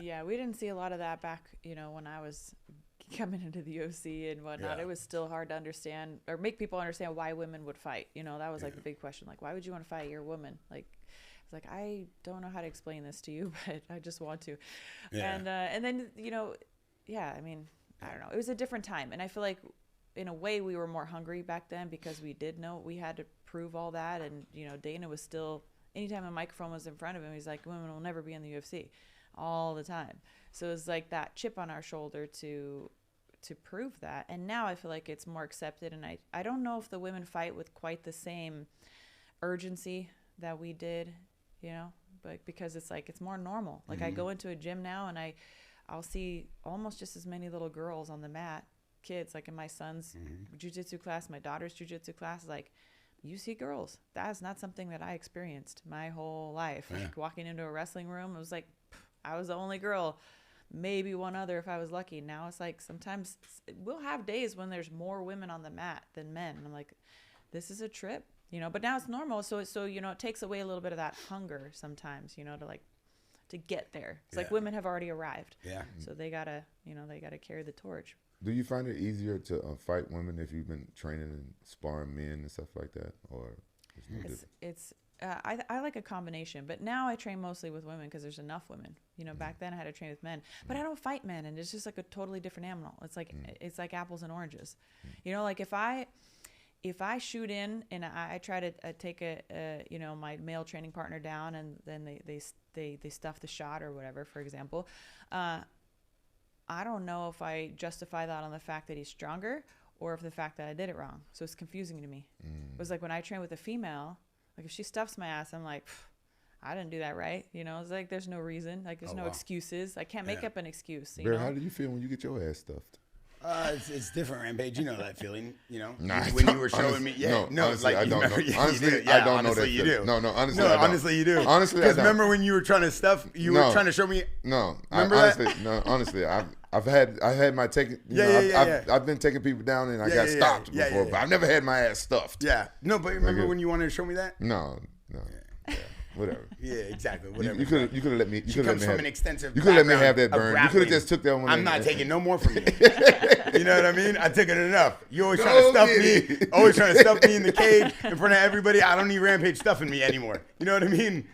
Yeah, we didn't see a lot of that back, when I was coming into the UFC and whatnot. It was still hard to understand or make people understand why women would fight. That was like the big question. Like, why would you want to fight? You're a woman. Like, it's like, I don't know how to explain this to you, but I just want to. Yeah. And then, I mean, I don't know. It was a different time. And I feel like in a way we were more hungry back then because we did know we had to prove all that. And, Dana was still, anytime a microphone was in front of him, he's like, women will never be in the UFC all the time. So it was like that chip on our shoulder to prove that. And now I feel like it's more accepted. And I don't know if the women fight with quite the same urgency that we did, but because it's like, it's more normal. Like I go into a gym now and I'll see almost just as many little girls on the mat, kids, like in my son's jiu-jitsu class, my daughter's jiu-jitsu class, like you see girls. That's not something that I experienced my whole life. Yeah. Like walking into a wrestling room, it was like, I was the only girl, maybe one other if I was lucky. Now it's like sometimes we'll have days when there's more women on the mat than men. And I'm like, this is a trip, but now it's normal. So it takes away a little bit of that hunger sometimes, to get there. It's like women have already arrived. Yeah. So they gotta carry the torch. Do you find it easier to fight women if you've been training and sparring men and stuff like that, or I like a combination, but now I train mostly with women because there's enough women. Back then I had to train with men, but I don't fight men, and it's just like a totally different animal. It's like it's like apples and oranges. Like if I shoot in and I try to take my male training partner down, and then they stuff the shot or whatever, for example, I don't know if I justify that on the fact that he's stronger or if the fact that I did it wrong. So it's confusing to me. It was like when I train with a female, like if she stuffs my ass, I'm like, I didn't do that right. It's like there's no reason. Like there's no excuses. I can't make up an excuse. Bear, how do you feel when you get your ass stuffed? It's different, Rampage. You know that feeling, Nah, when you were showing me. Yeah, no, honestly, I don't know. Honestly, I don't know that you do. No, honestly, I don't. Honestly, you do. Honestly, because remember when you were trying to stuff, were trying to show me. No, remember honestly, I've had my taking. I've been taking people down and I got stopped before, but I've never had my ass stuffed. Yeah, no, but remember when you wanted to show me that? No. Yeah. Whatever. Yeah, exactly. Whatever. You could have let me. You could comes from an extensive. You could let me have that burn. You could have just took that one. I'm not taking no more from you. You know what I mean? I took it enough. You always trying to stuff me. Always trying to stuff me in the cage in front of everybody. I don't need Rampage stuffing me anymore. You know what I mean?